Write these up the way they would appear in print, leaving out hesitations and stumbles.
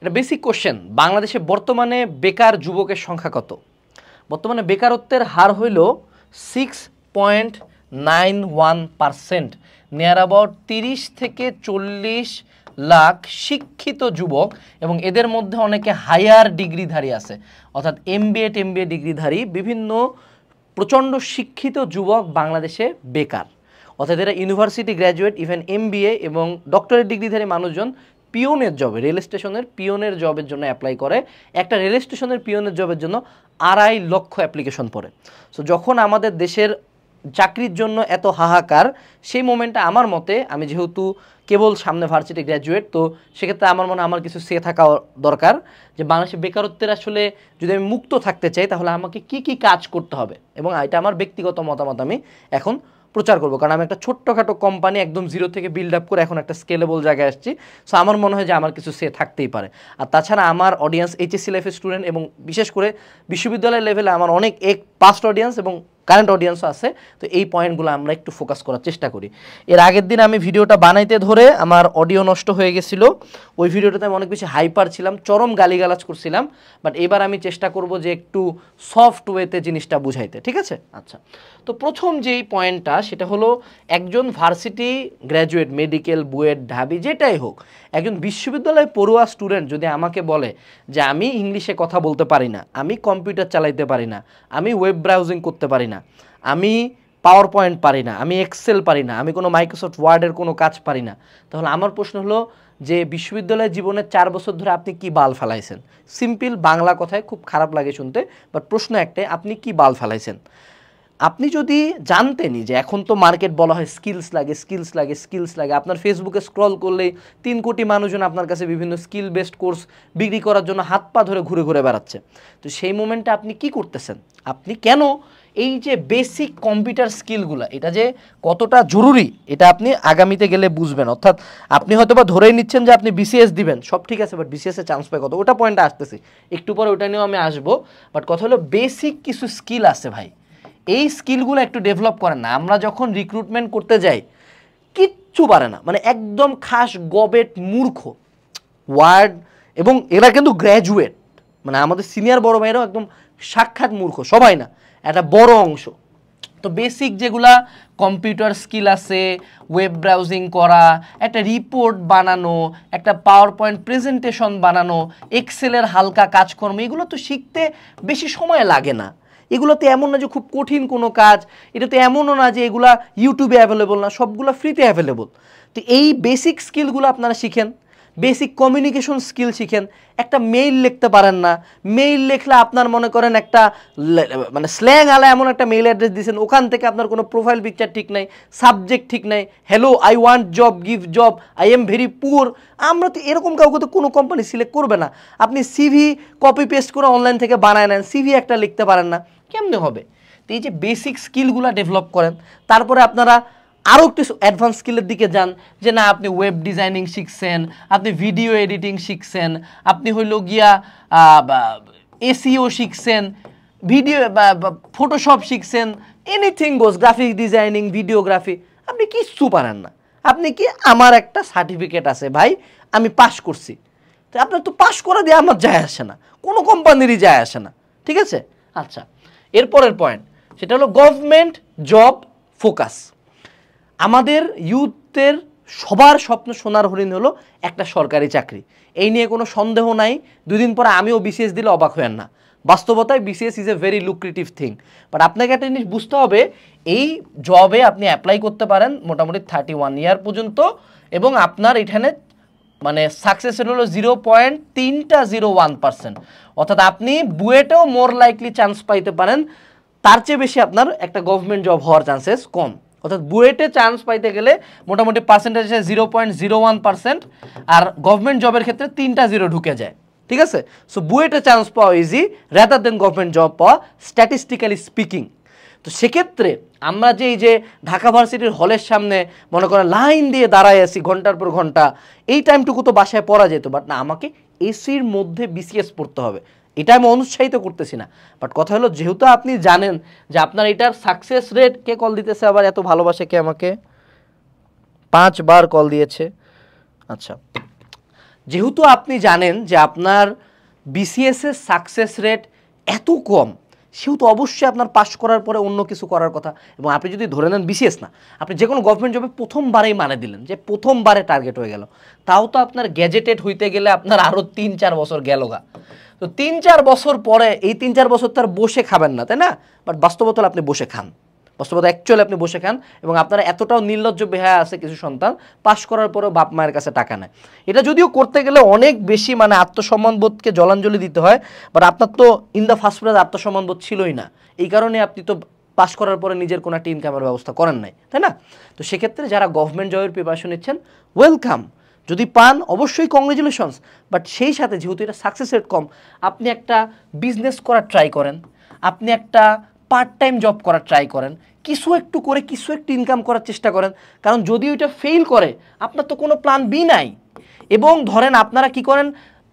এটা basic question. বাংলাদেশে বর্তমানে বেকার যুবকের সংখ্যা কত? বর্তমানে বেকারত্বের হার হইল 6.91%। নিয়ার অ্যাবাউট 30 থেকে 40 লাখ শিক্ষিত যুবক, এবং এদের মধ্যে অনেকে হায়ার ডিগ্রিধারী আছে, অর্থাৎ এমবিএ ডিগ্রিধারী বিভিন্ন প্রচণ্ড শিক্ষিত যুবক বাংলাদেশে বেকার। অর্থাৎ এরা ইউনিভার্সিটি গ্র্যাজুয়েট, ইভেন এমবিএ এবং ডক্টরেট ডিগ্রিধারী মানুষজন পিওনের জবে, রেল স্টেশনের পিওনের জবের জন্য অ্যাপ্লাই করে। একটা রেল স্টেশনের পিওনের জবের জন্য 2.5 লক্ষ অ্যাপ্লিকেশন পড়ে। সো যখন আমাদের দেশের চাকরির জন্য এত হাহাকার, সেই মোমেন্টে আমার মতে, আমি যেহেতু কেবল সামনে ভার্সিটি গ্র্যাজুয়েট, তো সেক্ষেত্রে আমার মনে আমার কিছু সে থাকা দরকার যে বাংলাদেশে বেকারত্বের আসলে যদি আমি মুক্ত থাকতে চাই তাহলে আমাকে কি কি কাজ করতে হবে, এবং এটা আমার ব্যক্তিগত মতামত আমি এখন প্রচার করবো। কারণ আমি একটা ছোট্টখাটো কোম্পানি একদম জিরো থেকে বিল্ড আপ করে এখন একটা স্কেলেবল জায়গায় আসছি। সো আমার মনে হয় যে আমার কিছু সে থাকতেই পারে। আর তাছাড়া আমার অডিয়েন্স এইচএসসি লাইফের স্টুডেন্ট, এবং বিশেষ করে বিশ্ববিদ্যালয় লেভেলে আমার অনেক পাস্ট অডিয়েন্স এবং কারেন্ট অডিয়েন্সও আছে। তো এই পয়েন্টগুলো আমরা একটু ফোকাস করার চেষ্টা করি। এর আগের দিন আমি ভিডিওটা বানাইতে ধরে আমার অডিও নষ্ট হয়ে গেছিলো। ওই ভিডিওটাতে আমি অনেক বেশি হাইপার ছিলাম, চরম গালিগালাজ করছিলাম। বাট এবার আমি চেষ্টা করব যে একটু সফট ওয়েতে জিনিসটা বুঝাইতে, ঠিক আছে? আচ্ছা, তো প্রথম যেই পয়েন্টটা সেটা হলো, একজন ভার্সিটি গ্র্যাজুয়েট, মেডিকেল, বুয়েট, ঢাবি যেটাই হোক, একজন বিশ্ববিদ্যালয় পড়ুয়া স্টুডেন্ট যদি আমাকে বলে যে আমি ইংলিশে কথা বলতে পারি না, আমি কম্পিউটার চালাইতে পারি না, আমি ওয়েব ব্রাউজিং করতে পারি না, আমি পাওয়ার পয়েন্ট পারি না, আমি এক্সেল পারি না, আমি কোনো মাইক্রোসফট ওয়ার্ডের কোনো কাজ পারি না, তাহলে আমার প্রশ্ন হলো যে বিশ্ববিদ্যালয় জীবনের 4 বছর ধরে আপনি কি বাল ফেলাইছেন? সিম্পল বাংলা কথায়, খুব খারাপ লাগে শুনতে, বাট প্রশ্ন একটাই, আপনি কি বাল ফেলাইছেন? আপনি যদি জানতেনই যে এখন তো মার্কেট বলা হয় স্কিলস লাগে, স্কিলস লাগে, স্কিলস লাগে, আপনার ফেসবুকে স্ক্রল করলে 3 কোটি মানুষজন আপনার কাছে বিভিন্ন স্কিল বেসড কোর্স বিক্রি করার জন্য হাত পা ধরে ঘুরে ঘুরে বেড়াচ্ছে, তো সেই মোমেন্টে আপনি কি করতেছেন? আপনি কেন এই যে বেসিক কম্পিউটার স্কিলগুলো, এটা যে কতটা জরুরি এটা আপনি আগামীতে গেলে বুঝবেন। অর্থাৎ আপনি হয়তো বা ধরেই নিচ্ছেন যে আপনি বিসিএস দিবেন, সব ঠিক আছে, বাট বিসিএসে চান্স পায় কত? ওটা পয়েন্টে আসতেছি, একটু পরে ওটা নিয়েও আমি আসবো। বাট কথা হলো বেসিক কিছু স্কিল আছে ভাই, এই স্কিলগুলো একটু ডেভেলপ করেন না। আমরা যখন রিক্রুটমেন্ট করতে যাই কিচ্ছু পারে না, মানে একদম খাস গবেট মূর্খ ওয়ার্ড, এবং এরা কিন্তু গ্র্যাজুয়েট, মানে আমাদের সিনিয়র বড় ভাইরাও একদম সাক্ষাৎ মূর্খ, সবাই না, একটা বড় অংশ। তো বেসিক যেগুলা কম্পিউটার স্কিল আছে, ওয়েব ব্রাউজিং করা, একটা রিপোর্ট বানানো, একটা পাওয়ার পয়েন্ট প্রেজেন্টেশন বানানো, এক্সেলের হালকা কাজকর্ম, এগুলো তো শিখতে বেশি সময় লাগে না। এগুলোতে এমন না যে খুব কঠিন কোনো কাজ, এটা তো এমনও না যে এগুলা ইউটিউবে অ্যাভেলেবল না, সবগুলো ফ্রিতে অ্যাভেলেবল। তো এই বেসিক স্কিলগুলো আপনারা শিখেন, বেসিক কমিউনিকেশন স্কিল শিখেন। একটা মেইল লিখতে পারেন না, মেইল লিখলে আপনার মনে করেন একটা মানে স্ল্যাং আলা এমন একটা মেইল অ্যাড্রেস দিয়েছেন, ওখান থেকে আপনার কোনো প্রোফাইল পিকচার ঠিক নাই, সাবজেক্ট ঠিক নাই, hello I want job, give job, I am very poor. আমরা তো এরকম কাউকে তো কোনো কোম্পানি সিলেক্ট করবে না। আপনি সিভি কপি পেস্ট করে অনলাইন থেকে বানায় নেন, সিভি একটা লিখতে পারেন না, কেমনে হবে? তো এই যে বেসিক স্কিলগুলো ডেভেলপ করেন, তারপরে আপনারা আরও একটু অ্যাডভান্স স্কিলের দিকে যান, যে না আপনি ওয়েব ডিজাইনিং শিখছেন, আপনি ভিডিও এডিটিং শিখছেন, আপনি হইল গিয়া এসইও শিখছেন, ভিডিও ফটোশপ শিখছেন, এনিথিং গোস, গ্রাফিক ডিজাইনিং, ভিডিওগ্রাফি, আপনি কিচ্ছু পারেন না। আপনি কি, আমার একটা সার্টিফিকেট আছে ভাই, আমি পাস করছি, তো আপনার তো পাস করা দিয়ে আমার যায় আসে না, কোনো কোম্পানিরই যায় আসে না, ঠিক আছে? আচ্ছা, এরপরের পয়েন্ট সেটা হলো গভর্নমেন্ট জব ফোকাস। আমাদের ইউথের সবার স্বপ্ন, সোনার হরিণ হলো একটা সরকারি চাকরি, এই নিয়ে কোনো সন্দেহ নাই। 2 দিন পরে আমিও বিসিএস দিলে অবাক হয়েন না, বাস্তবতায় BCS is a very lucrative thing. But আপনাকে একটা জিনিস বুঝতে হবে, এই জবে আপনি অ্যাপ্লাই করতে পারেন মোটামুটি 31 ইয়ার পর্যন্ত, এবং আপনার এখানে মানে সাকসেস রেট হলো 0.301%। অর্থাৎ আপনি বুয়েটেও মোর লাইকলি চান্স পাইতে পারেন, তার চেয়ে বেশি আপনার একটা গভর্নমেন্ট জব হওয়ার চান্সেস কম। অর্থাৎ বুয়েটে চান্স পাইতে গেলে মোটামুটি পার্সেন্টেজ 0.01%, আর গভর্নমেন্ট জবের ক্ষেত্রে 3টা 0 ঢুকে যায়, ঠিক আছে? সো বুয়েটে চান্স পাওয়া easy rather than government job পাওয়া, স্ট্যাটিস্টিক্যালি স্পিকিং। তো সেক্ষেত্রে আমরা যে এই যে ঢাকা ভার্সিটির হলের সামনে মনে করেন লাইন দিয়ে দাঁড়ায় আছি ঘন্টার পর ঘন্টা, এই টাইমটুকু তো বাসায় পড়া যেত, বাট না, আমাকে এসির মধ্যে বিসিএস পড়তে হবে। এটা আমি অনুৎসাহিত করতেছি না, বাট কথা হলো যেহেতু আপনি জানেন যে আপনার এটার সাকসেস রেট, কে কল দিতেছে আবার এত ভালোবাসে, কে আমাকে 5 বার কল দিয়েছে। আচ্ছা, যেহেতু আপনি জানেন যে আপনার বিসিএস এর সাকসেস রেট এত কম, সেহেতু অবশ্যই আপনার পাস করার পরে অন্য কিছু করার কথা। এবং আপনি যদি ধরে নেন বিসিএস না, আপনি যে কোনো গভর্নমেন্ট জবে প্রথমবারেই মানে দিলেন যে প্রথমবারে টার্গেট হয়ে গেল, তাও তো আপনার গ্যাজেটেড হইতে গেলে আপনার আরও 3-4 বছর গেল গা। তো 3-4 বছর পরে এই 3-4 বছর তো আর বসে খাবেন না, তাই না? বাট বাস্তবতা আপনি বসে খান, বাস্তবতা অ্যাকচুয়ালি আপনি বসে খান। এবং আপনারা এতটাও নির্লজ্জ বেহায়া আছে কিছু সন্তান, পাশ করার পরেও বাপ মায়ের কাছে টাকা নেয়। এটা যদিও করতে গেলে অনেক বেশি মানে আত্মসম্মানবোধকে জলাঞ্জলি দিতে হয়, বাট আপনার তো ইন দ্য ফার্স্ট প্লেস আত্মসম্মানবোধ ছিলই না, এই কারণে আপনি তো পাশ করার পরে নিজের কোনো একটা ইনকামের ব্যবস্থা করেন নাই, তাই না? তো সেক্ষেত্রে যারা গভর্নমেন্ট জবের প্রিপারেশন নিচ্ছেন, ওয়েলকাম। যদি পান অবশ্যই কংগ্রেচুলেশনস, বাট সেই সাথে যেহেতু এটা সাকসেস রেট কম, আপনি একটা বিজনেস করার ট্রাই করেন, আপনি একটা পার্ট টাইম জব করার ট্রাই করেন, কিছু একটু করে কিছু একটু ইনকাম করার চেষ্টা করেন। কারণ যদি ওইটা ফেল করে আপনার তো কোনো প্ল্যান বি নাই। এবং ধরেন আপনারা কি করেন,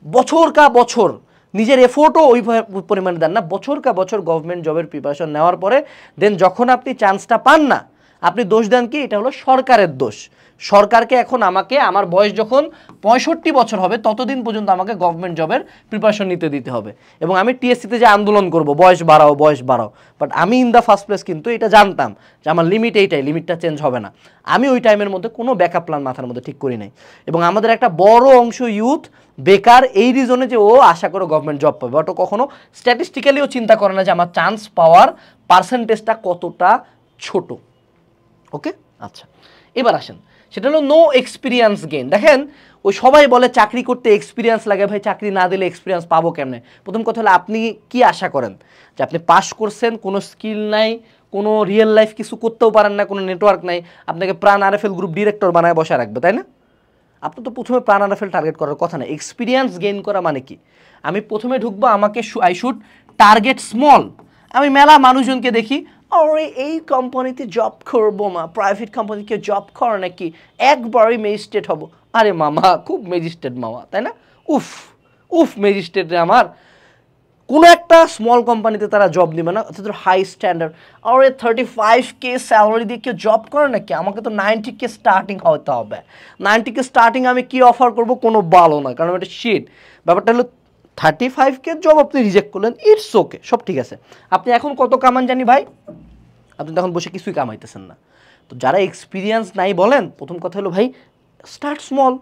বছর কা বছর নিজের এফোর্টও ওই পরিমাণে দেন না, বছর কা বছর গভর্নমেন্ট জবের প্রিপারেশন নেওয়ার পরে দেন যখন আপনি চান্সটা পান না, আপনি দোষ দেন কি, এটা হলো সরকারের দোষ। সরকারকে এখন আমাকে আমার বয়স যখন 65 বছর হবে ততদিন পর্যন্ত আমাকে গভর্নমেন্ট জবের প্রিপারেশন নিতে দিতে হবে, এবং আমি টিএসসিতে যে আন্দোলন করব বয়স বাড়াও বয়স বাড়াও। বাট আমি ইন দ্য ফার্স্ট প্লেস কিন্তু এটা জানতাম যে আমার লিমিট এইটাই, লিমিটটা চেঞ্জ হবে না। আমি ওই টাইমের মধ্যে কোনো ব্যাকআপ প্ল্যান মাথার মধ্যে ঠিক করি নাই। এবং আমাদের একটা বড় অংশ ইউথ বেকার এই রিজনে যে ও আশা করে গভর্নমেন্ট জব পাবে, বাট ও কখনো স্ট্যাটিস্টিক্যালিও চিন্তা করে না যে আমার চান্স পাওয়ার পার্সেন্টেজটা কতটা ছোট। ওকে, আচ্ছা, এবার আসেন, সেটা হলো নো এক্সপিরিয়েন্স গেইন। দেখেন ওই সবাই বলে চাকরি করতে এক্সপিরিয়েন্স লাগে, ভাই চাকরি না দিলে এক্সপিরিয়েন্স পাবো কেমনে? প্রথম কথা হলো আপনি কি আশা করেন যে আপনি পাস করছেন, কোনো স্কিল নাই, কোনো রিয়েল লাইফ কিছু করতেও পারেন না, কোনো নেটওয়ার্ক নাই, আপনাকে প্রাণ আরএফএল গ্রুপ ডিরেক্টর বানায় বসে রাখবে, তাই না? আপনি তো প্রথমে প্রাণ আরএফএল টার্গেট করার কথা না। এক্সপিরিয়েন্স গেইন করা মানে কি, আমি প্রথমে ঢুকবো, আমাকে আই শুড টার্গেট স্মল। আমি মেলা মানুষজনকে দেখি, আরে এই কোম্পানিতে জব করবো মা, প্রাইভেট কোম্পানিকে জব কর নাকি, একবারই ম্যাজিস্ট্রেট হব। আরে মামা খুব ম্যাজিস্ট্রেট মামা, তাই না? উফ উফ ম্যাজিস্ট্রেট রে আমার। কোনো একটা স্মল কোম্পানিতে তারা জব নেবে না, অর্থাৎ হাই স্ট্যান্ডার্ড। আর 35K স্যালারি দিয়ে কেউ জব করে নাকি, আমাকে তো 90K স্টার্টিং হতে হবে। 90K স্টার্টিং আমি কি অফার করব, কোনো ভালো না, কারণ এটা শিট। ব্যাপারটা হলো 35K জব আপনি রিজেক্ট করলেন, ইটস ওকে, সব ঠিক আছে। আপনি এখন কত কামান জানি ভাই, আপনি তখন বসে কিছুই কামাইতেছেন না। তো যারা এক্সপিরিয়েন্স নাই বলেন, প্রথম কথা হলো ভাই স্টার্ট স্মল,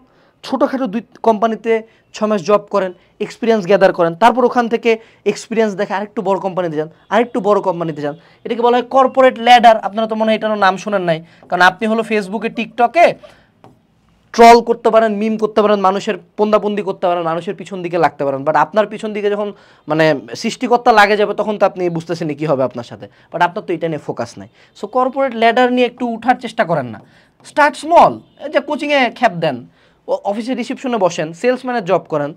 ছোটোখাটো 2 কোম্পানিতে 6 মাস জব করেন, এক্সপিরিয়েন্স গ্যাদার করেন, তারপর ওখান থেকে এক্সপিরিয়েন্স দেখে আরেকটু বড় কোম্পানিতে যান, আরেকটু বড় কোম্পানিতে যান। এটাকে বলা হয় কর্পোরেট ল্যাডার। আপনারা তো মনে হয় এটার নাম শোনেন নাই, কারণ আপনি হলো ফেসবুকে টিকটকে ট্রল করতে পারেন, মিম করতে পারেন, মানুষের পন্দাপন্দি করতে পারেন, মানুষের পিছন দিকে লাগতে পারেন, বাট আপনার পিছন দিকে যখন মানে সৃষ্টিকর্তা লাগে যাবে তখন তো আপনি বুঝতেছেন কী হবে আপনার সাথে। বাট আপনার তো এটা নিয়ে ফোকাস নাই। সো কর্পোরেট ল্যাডার নিয়ে একটু উঠার চেষ্টা করেন না, স্টার্ট স্মল। এই যে কোচিংয়ে খ্যাপ দেন, অফিসে রিসিপশনে বসেন, সেলসম্যানের জব করেন,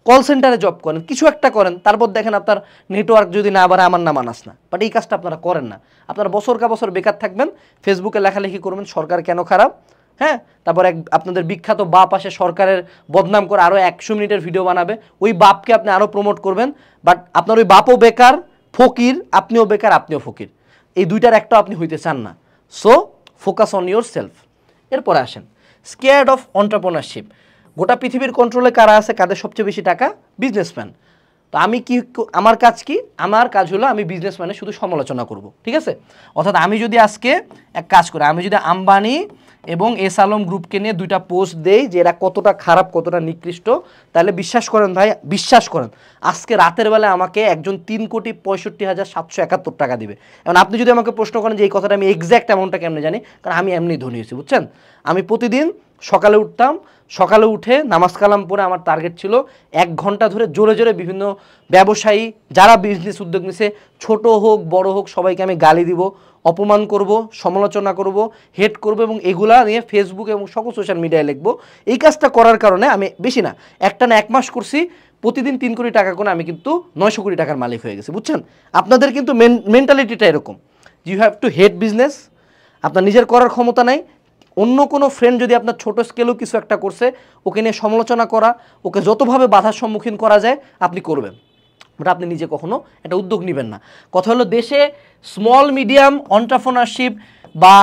কল সেন্টারে জব করেন, কিছু একটা করেন, তারপর দেখেন আপনার নেটওয়ার্ক যদি না বাড়ে আমার নাম আনাস না। বাট এই কাজটা আপনারা করেন না, আপনারা বছর কা বছর বেকার থাকবেন, ফেসবুকে লেখালেখি করবেন সরকার কেন খারাপ, হ্যাঁ, তারপর আপনাদের বিখ্যাত বাপ আসে সরকারের বদনাম করে আরও 100 মিনিটের ভিডিও বানাবে, ওই বাপকে আপনি আরও প্রমোট করবেন। বাট আপনার ওই বাপও বেকার, ফকির, আপনিও বেকার, আপনিও ফকির, এই দুইটার একটা আপনি হইতে চান না। So focus on your self. এরপরে আসেন স্কেয়ার্ড অফ এন্টারপ্রেনারশিপ। গোটা পৃথিবীর কন্ট্রোলে কারা আছে, কাদের সবচেয়ে বেশি টাকা? বিজনেসম্যান। তো আমি কি, আমার কাজ কি? আমার কাজ হলো আমি বিজনেসম্যানের শুধু সমালোচনা করব, ঠিক আছে? অর্থাৎ আমি যদি আজকে এক কাজ করি, আমি যদি আম্বানি এবং এস আলম গ্রুপকে নিয়ে 2টা পোস্ট দেই যে এরা কতটা খারাপ, কতটা নিকৃষ্ট, তাহলে বিশ্বাস করেন ভাই, বিশ্বাস করেন আজকে রাতের বেলা আমাকে একজন 3,65,771 টাকা দিবে। এখন আপনি যদি আমাকে প্রশ্ন করেন যে এই কথাটা আমি এক্স্যাক্ট অ্যামাউন্টটা কেমনে জানি, কারণ আমি এমনি ধনী হয়েছি, বুঝছেন? আমি প্রতিদিন সকালে উঠতাম, সকালে উঠে নামাজ কালাম পরে আমার টার্গেট ছিল 1 ঘন্টা ধরে জোরে জোরে বিভিন্ন ব্যবসায়ী যারা বিজনেস উদ্যোগ নিছে, ছোট হোক বড় হোক, সবাইকে আমি গালি দিব, অপমান করব, সমালোচনা করব, হেট করব, এবং এগুলা নিয়ে ফেসবুক এবং সকল সোশ্যাল মিডিয়ায় লিখবো। এই কাজটা করার কারণে আমি বেশি না, একটানা 1 মাস করছি, প্রতিদিন 3 কোটি টাকা করে আমি কিন্তু 900 কোটি টাকার মালিক হয়ে গেছি, বুঝছেন? আপনাদের কিন্তু মেন্টালিটিটা এরকম, you have to hate business. আপনার নিজের করার ক্ষমতা নাই, অন্য কোনো ফ্রেন্ড যদি আপনার ছোট স্কেলেও কিছু একটা করছে, ওকে নিয়ে সমালোচনা করা, ওকে যতভাবে বাধার সম্মুখীন করা যায় আপনি করবেন, বাট আপনি নিজে কখনো একটা উদ্যোগ নেবেন না। কথা হলো দেশে স্মল মিডিয়াম এন্টারপ্রেনারশিপ বা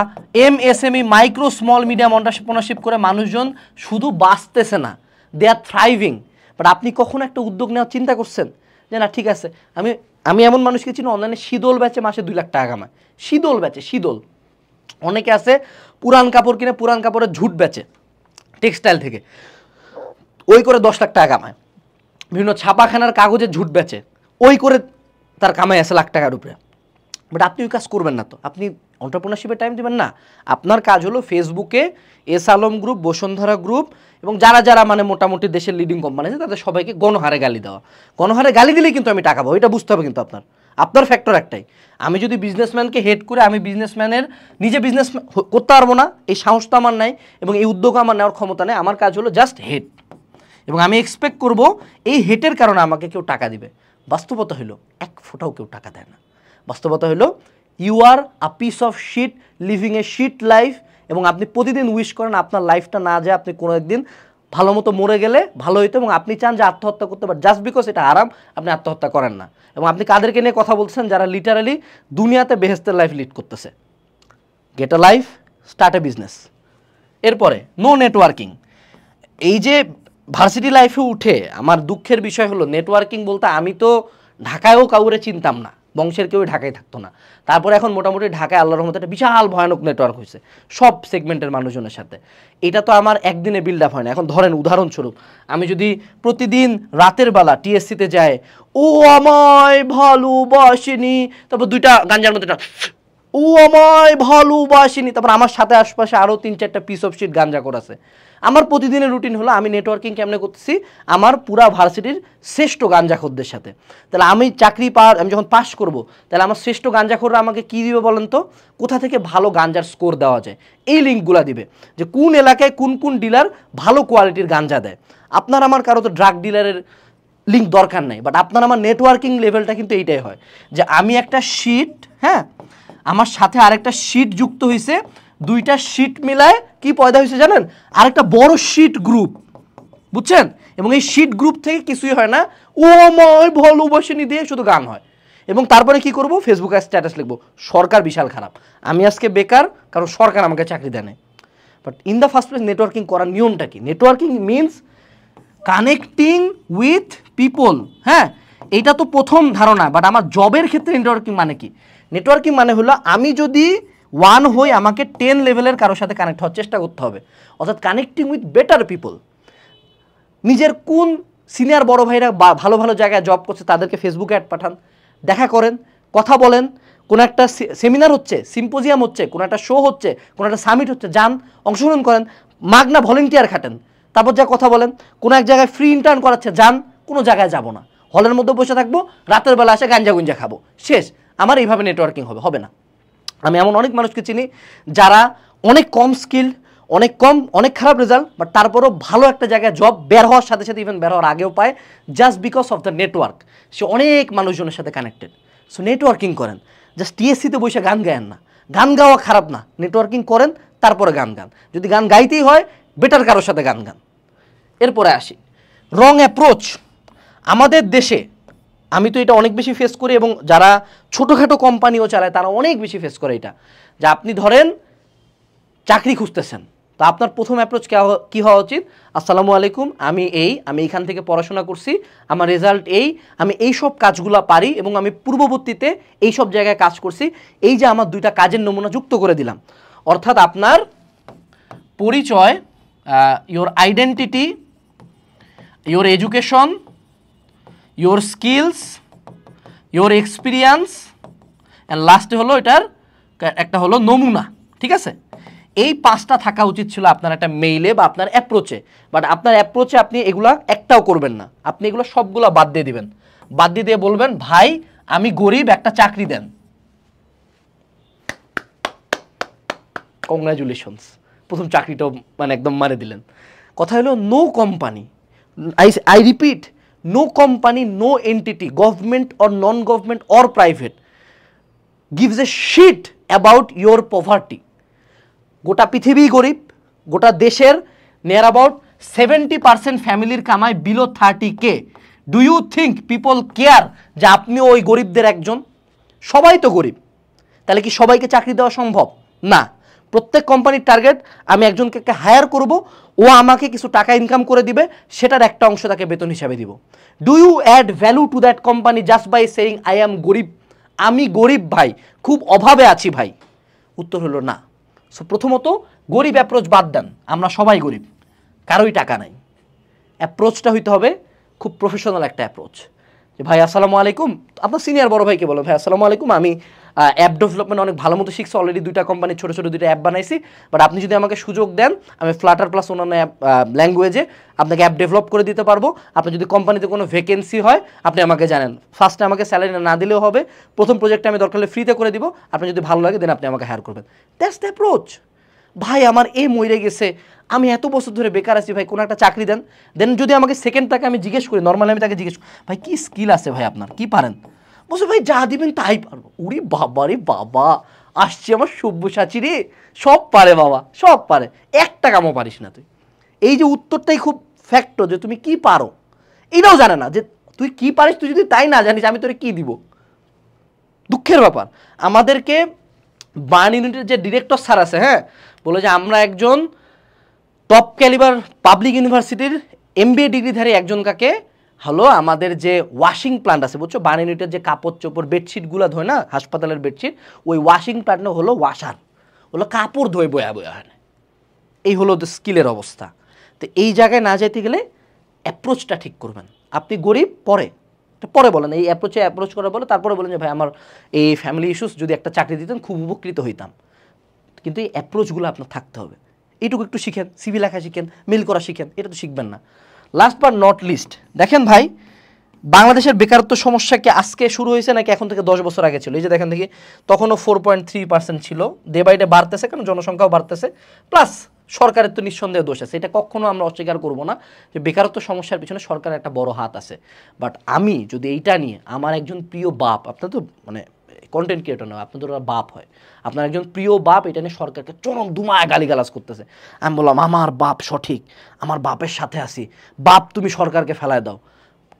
MSME micro small medium entrepreneurship করে মানুষজন শুধু বাঁচতেছে না, দে আর থ্রাইভিং। বাট আপনি কখনো একটা উদ্যোগ নেওয়ার চিন্তা করছেন যে না ঠিক আছে, আমি এমন মানুষকে চিনি অনলাইনে শীতল বেচে মাসে 2 লাখ টাকা কামায়, শীতল বেচে, শীতল। অনেকে আছে পুরান কাপড় কিনে পুরান কাপড়ের ঝুট বেচে টেক্সটাইল থেকে, ওই করে 10 লাখ টাকা কামায়। বিভিন্ন ছাপাখানার কাগজের ঝুট বেচে, ওই করে তার কামাই আছে লাখ টাকার উপরে। বাট আপনি ওই কাজ করবেন না, তো আপনি এন্টারপ্রেনারশিপে টাইম দিবেন না। আপনার কাজ হলো ফেসবুকে S Alam group, Bashundhara group এবং যারা যারা মানে মোটামুটি দেশের লিডিং কোম্পানি আছে তাদের সবাইকে গণহারে গালি দেওয়া। গণহারে গালি দিলেই কিন্তু আমি টাকা পাবো, এটা বুঝতে হবে। কিন্তু আপনার ফ্যাক্টর একটাই, আমি যদি বিজনেসম্যানকে হেড করে আমি বিজনেসম্যানের নিজে বিজনেস করতে পারবো না, এই সাহস তো আমার নাই এবং এই উদ্যোগ আমার নেওয়ার ক্ষমতা নেই। আমার কাজ হলো জাস্ট হেড, এবং আমি এক্সপেক্ট করব এই হেটের কারণে আমাকে কেউ টাকা দিবে। বাস্তবতা হলো 1 ফোঁটাও কেউ টাকা দেয় না। বাস্তবতা হলো you are a piece of shit living a shit life, এবং আপনি প্রতিদিন উইশ করেন আপনার লাইফটা না যায় আপনি কোনো একদিন ভালো মতো মরে গেলে ভালো হইতো, এবং আপনি চান যে আত্মহত্যা করতে, বাট জাস্ট বিকজ এটা আরাম আপনি আত্মহত্যা করেন না। এবং আপনি কাদেরকে নিয়ে কথা বলছেন? যারা লিটারালি দুনিয়াতে বেহেস্তের লাইফ লিড করতেছে। Get a life, start A business. এরপরে নো নেটওয়ার্কিং। এই যে ভার্সিটি লাইফে উঠে আমার দুঃখের বিষয় হলো নেটওয়ার্কিং বলতে, আমি তো ঢাকায়ও কাউরে চিনতাম না, বংশের কেউ ঢাকায় থাকতো না। তারপরে এখন মোটামুটি ঢাকায় আল্লাহর রহমতে একটা বিশাল ভয়ানক নেটওয়ার্ক হয়েছে সব সেগমেন্টের মানুষজনের সাথে। এটা তো আমার একদিনে বিল্ড আপ হয় না। এখন ধরেন উদাহরণস্বরূপ, আমি যদি প্রতিদিন রাতের বেলা টিএসসিতে যাই, ও আমায় ভালোবাসেনি, তারপর 2টা গাঞ্জার মধ্যে ও আমায় ভালোবাসেনি, তারপর আমার সাথে আশপাশে আরও 3-4টা পিস অফ শিট গাঞ্জা করাছে। আমার প্রতিদিনের রুটিন হলো আমি নেটওয়ার্কিং কেমনে করতেছি আমার পুরা ভার্সিটির শ্রেষ্ঠ গাঞ্জাখোরদের সাথে। তাহলে আমি চাকরি আমি যখন পাস করব, তাহলে আমার শ্রেষ্ঠ গাঞ্জাখোররা আমাকে কী দিবে বলেন তো? কোথা থেকে ভালো গাঞ্জার স্কোর দেওয়া যায় এই লিঙ্কগুলো দিবে, যে কোন এলাকায় কোন কোন ডিলার ভালো কোয়ালিটির গাঞ্জা দেয়। আপনার আমার কারো তো ড্রাগ ডিলারের লিঙ্ক দরকার নাই, বাট আপনার আমার নেটওয়ার্কিং লেভেলটা কিন্তু এইটাই হয় যে আমি একটা শিট, হ্যাঁ আমার সাথে আরেকটা শিট যুক্ত হয়েছে, 2টা শিট মিলায় কি পয়দা হয়েছে জানেন? আরেকটা বড় শিট গ্রুপ, বুঝছেন? এবং এই শিট গ্রুপ থেকে কিছুই হয় না, ও আমায় ভালোবাসেনি দিয়ে শুধু গান হয়। এবং তারপরে কি করব? ফেসবুকে স্ট্যাটাস লিখবো সরকার বিশাল খারাপ, আমি আজকে বেকার কারণ সরকার আমাকে চাকরি দেয় না। But in the first place networking করার নিয়মটা কি? Networking means connecting with people. হ্যাঁ, এইটা তো প্রথম ধারণা, বাট আমার জবের ক্ষেত্রে নেটওয়ার্কিং মানে কি? নেটওয়ার্কিং মানে হলো আমি যদি 1 হই, আমাকে 10 লেভেলের কারোর সাথে কানেক্ট হওয়ার চেষ্টা করতে হবে, অর্থাৎ কানেক্টিং উইথ বেটার পিপল। নিজের কোন সিনিয়র বড় ভাইরা ভালো ভালো জায়গায় জব করছে তাদেরকে ফেসবুকে অ্যাড পাঠান, দেখা করেন, কথা বলেন। কোনো একটা সেমিনার হচ্ছে, সিম্পোজিয়াম হচ্ছে, কোনো একটা শো হচ্ছে, কোনো একটা সামিট হচ্ছে, যান, অংশগ্রহণ করেন, মাগনা ভলেন্টিয়ার খাটেন, তারপর যা কথা বলেন। কোনো এক জায়গায় ফ্রি ইন্টার্ন করাচ্ছে, যান, কোনো জায়গায় যাব না, হলের মধ্যে বসে থাকবো, রাতের বেলা এসে গাঞ্জা গুঞ্জা খাবো, শেষ। আমার এইভাবে নেটওয়ার্কিং হবে না। আমি এমন অনেক মানুষকে চিনি যারা অনেক কম স্কিল, অনেক খারাপ রেজাল্ট, বাট তারপরও ভালো একটা জায়গায় জব বের হওয়ার সাথে সাথে, ইভেন বের হওয়ার আগেও পায়, just because of the network. সে অনেক মানুষজনের সাথে কানেক্টেড। সো নেটওয়ার্কিং করেন, জাস্ট টিএসসিতে বসে গান গায়েন না। গান গাওয়া খারাপ না, নেটওয়ার্কিং করেন, তারপরে গান গান। যদি গান গাইতেই হয় বেটার কারোর সাথে গান গান। এরপরে আসি রং অ্যাপ্রোচ। আমাদের দেশে আমি তো এটা অনেক বেশি ফেস করি, এবং যারা ছোটোখাটো কোম্পানিও চালায় তারা অনেক বেশি ফেস করে এটা, যে আপনি ধরেন চাকরি খুঁজতেছেন, তো আপনার প্রথম অ্যাপ্রোচ কী হওয়া উচিত? আসসালামু আলাইকুম, আমি এখান থেকে পড়াশোনা করছি, আমার রেজাল্ট আমি এই সব কাজগুলো পারি এবং আমি পূর্ববর্তীতে এই সব জায়গায় কাজ করছি, এই যে আমার 2টা কাজের নমুনা যুক্ত করে দিলাম। অর্থাৎ আপনার পরিচয়, your identity, your education, your skills, your experience, and লাস্টে হলো এটার একটা হলো নমুনা। ঠিক আছে, এই 5টা থাকা উচিত ছিল আপনার একটা মেইলে বা আপনার অ্যাপ্রোচে। বাট আপনার অ্যাপ্রোচে আপনি এগুলা একটাও করবেন না, আপনি এগুলো সবগুলো বাদ দিয়ে দিবেন। বাদ দিয়ে বলবেন, ভাই আমি গরিব, একটা চাকরি দেন। কংগ্রাচুলেশনস, প্রথম চাকরিটাও মানে একদম মারে দিলেন। কথা হলো no company, I repeat, no company, no entity, government or non government or private, gives a shit about your poverty. গোটা পৃথিবী গরিব, গোটা দেশের নিয়ার অ্যাবাউট 70% ফ্যামিলির কামায় below 30K। Do you think people care যে আপনি ওই গরিবদের একজন? সবাই তো গরিব, তাহলে কি সবাইকে চাকরি দেওয়া সম্ভব না? প্রত্যেক কোম্পানির টার্গেট আমি একজনকে হায়ার করব, ও আমাকে কিছু টাকা ইনকাম করে দিবে, সেটার একটা অংশ তাকে বেতন হিসাবে দিব। Do you add value to that company just by saying I am গরিব, আমি গরিব ভাই, খুব অভাবে আছি ভাই? উত্তর হলো না। সো প্রথমত গরিব অ্যাপ্রোচ বাদ দেন, আমরা সবাই গরিব, কারোই টাকা নাই। অ্যাপ্রোচটা হইতে হবে খুব প্রফেশনাল একটা অ্যাপ্রোচ, যে ভাই আসসালামু আলাইকুম, আপনার সিনিয়র বড় ভাইকে বলো, ভাই আসসালামু আলাইকুম, আমি অ্যাপ ডেভেলপমেন্ট অনেক ভালো মতো শিখছি, অলরেডি 2টা কোম্পানির ছোটো ছোটো 2টা অ্যাপ বানাইছি, বাট আপনি যদি আমাকে সুযোগ দেন আমি ফ্লাটার প্লাস অন্যান্য অ্যাপ ল্যাঙ্গুয়েজে আপনাকে অ্যাপ ডেভেলপ করে দিতে পারবো। আপনি যদি কোম্পানিতে কোনো ভ্যাকেন্সি হয় আপনি আমাকে জানেন, ফার্স্টে আমাকে স্যালারি না দিলেও হবে, প্রথম প্রজেক্টে আমি দরকার হলে ফ্রিতে করে দিব, আপনি যদি ভালো লাগে দেন আপনি আমাকে হায়ার করবেন। That's the approach. ভাই আমার এই মরে গেছে, আমি এত বছর ধরে বেকার আছি ভাই, কোনো একটা চাকরি দেন। দেন যদি আমাকে সেকেন্ড তাকে আমি জিজ্ঞেস করি, নর্মালি আমি তাকে জিজ্ঞেস, ভাই কী স্কিল আছে ভাই আপনার, কী পারেন? বলছে ভাই যা দিবেন তাই পারবো। উরি বাবা রে বাবা, আসছে আমার সব্যসাচী রে, সব পারে বাবা, সব পারে, একটা কামও পারিস না তুই। এই যে উত্তরটাই খুব ফ্যাক্ট, যে তুমি কি পারো এটাও জানে না, যে তুই কি পারিস, তুই যদি তাই না জানিস আমি তোরে কি দিব। দুঃখের ব্যাপার, আমাদেরকে বার্ন ইউনিটের যে ডিরেক্টর স্যার আছে, হ্যাঁ, বলে যে আমরা একজন টপ ক্যালিবার পাবলিক ইউনিভার্সিটির MBA ডিগ্রিধারী একজন কাকে হলো আমাদের যে ওয়াশিং প্ল্যান্ট আছে বুঝছো, বার্ন ইউনিটের যে কাপড় চোপড় বেডশিটগুলো ধোয় না, হাসপাতালের বেডশিট, ওই ওয়াশিং প্ল্যান্টে হলো ওয়াশার, হলো কাপড় ধোয় বয়া বয়া হয়। এই হলো স্কিলের অবস্থা। তো এই জায়গায় না যেতে গেলে অ্যাপ্রোচটা ঠিক করবেন। আপনি গরিব পরে বলেন, এই অ্যাপ্রোচ করে বলে তারপরে বলেন যে ভাই আমার এই ফ্যামিলি ইস্যুস, যদি একটা চাকরি দিতেন খুব উপকৃত হইতাম। কিন্তু এই অ্যাপ্রোচগুলো আপনার থাকতে হবে, এইটুকু একটু শিখেন, সিভি লেখা শিখেন, মেল করা শিখেন, এটা তো শিখবেন না। লাস্ট বাট নট লিস্ট, দেখেন ভাই বাংলাদেশের বেকারত্ব সমস্যা কি আজকে শুরু হয়েছে নাকি এখন থেকে 10 বছর আগে ছিল? এই যে দেখেন দেখি, তখনও 4.3% ছিল, ডে বাই ডে বাড়তেছে, কারণ জনসংখ্যাও বাড়তেছে, প্লাস সরকারের তো নিঃসন্দেহে দোষ আছে, এটা কখনো আমরা অস্বীকার করবো না যে বেকারত্ব সমস্যার পিছনে সরকারের একটা বড় হাত আছে। বাট আমি যদি এইটা নিয়ে আমার একজন প্রিয় বাপ, আপনার তো মানে কন্টেন্ট ক্রিয়েটর নয়, আপনাদের ওরা বাপ হয়, আপনার একজন প্রিয় বাপ এটা নিয়ে সরকারকে চরম ধুমায় গালিগালাজ করতেছে, আমি বললাম আমার বাপ সঠিক, আমার বাপের সাথে আছি, বাপ তুমি সরকারকে ফেলায় দাও,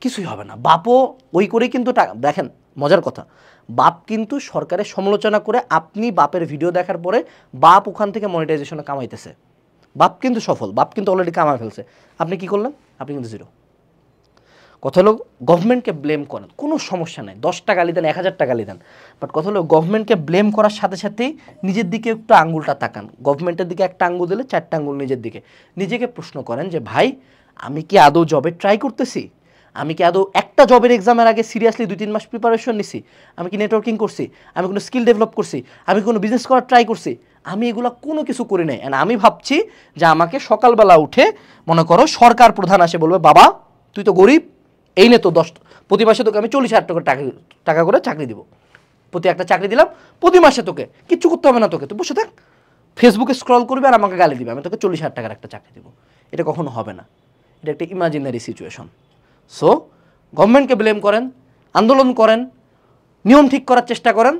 কিছুই হবে না। বাপও ওই করেই কিন্তু দেখেন মজার কথা, বাপ কিন্তু সরকারের সমালোচনা করে, আপনি বাপের ভিডিও দেখার পরে বাপ ওখান থেকে মনিটাইজেশনে কামাইতেছে, বাপ কিন্তু সফল, বাপ কিন্তু অলরেডি কামাই ফেলছে, আপনি কি করলেন? আপনি কিন্তু জিরো। কথা হলো গভর্নমেন্টকে ব্লেম করেন, কোনো সমস্যা নেই, 10টা গালি দেন, 1000টা গালি দেন, বাট কথা হলো গভর্নমেন্টকে ব্লেম করার সাথে সাথেই নিজের দিকে একটু আঙ্গুলটা তাকান। গভর্নমেন্টের দিকে একটা আঙ্গুল দিলে 4টা আঙ্গুল নিজের দিকে। নিজেকে প্রশ্ন করেন যে ভাই আমি কি আদৌ জবে ট্রাই করতেছি? আমি কি আদৌ একটা জবের এক্সামের আগে সিরিয়াসলি 2-3 মাস প্রিপারেশন নিছি? আমি কি নেটওয়ার্কিং করছি? আমি কোনো স্কিল ডেভেলপ করছি? আমি কোনো বিজনেস করার ট্রাই করছি? আমি এগুলো কোনো কিছু করি নাই। অ্যান্ড আমি ভাবছি যে আমাকে সকালবেলা উঠে মনে করো সরকার প্রধান আসে বলবে বাবা তুই তো গরিব, এই নে তো প্রতি মাসে তোকে আমি 40,000 টাকা করে চাকরি দিব, প্রতি একটা চাকরি দিলাম, প্রতি মাসে তোকে কিচ্ছু করতে হবে না, তোকে তুই বসে থাক, ফেসবুকে স্ক্রল করবে আর আমাকে গালি দিবে, আমি তোকে 40,000 টাকার একটা চাকরি দেবো। এটা কখনো হবে না, এটা একটা ইমাজিনারি সিচুয়েশন। সো গভর্নমেন্টকে ব্লেম করেন, আন্দোলন করেন, নিয়ম ঠিক করার চেষ্টা করেন,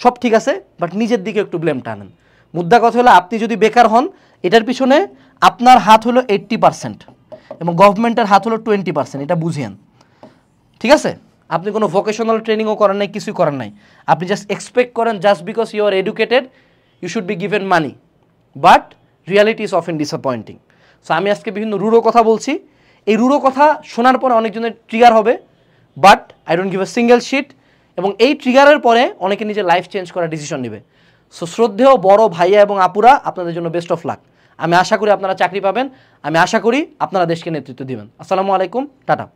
সব ঠিক আছে, বাট নিজের দিকে একটু ব্লেম টানেন। মুদ্রা কথা হলো আপনি যদি বেকার হন এটার পিছনে আপনার হাত হলো 80% এবং গভর্নমেন্টের হাত হলো 20%, এটা বুঝিয়েন, ঠিক আছে? আপনি কোনো ভোকেশনাল ট্রেনিংও করেন নাই, কিছুই করেন নাই, আপনি জাস্ট এক্সপেক্ট করেন just because you are educated you should be given money, but reality is often disappointing. So আমি আজকে বিভিন্ন রূঢ় কথা বলছি, এই রূঢ় কথা শোনার পরে অনেকজনের ট্রিগার হবে, but I don't give a single shit, এবং এই ট্রিগারের পরে অনেকে নিজের লাইফ চেঞ্জ করার ডিসিশন নেবে। সো শ্রদ্ধেয় বড় ভাইয়া এবং আপুরা, আপনাদের জন্য বেস্ট অফ লাক। আমি আশা করি আপনারা চাকরি পাবেন, আমি আশা করি আপনারা দেশকে নেতৃত্ব দিবেন। আসসালামু আলাইকুম, টাটা।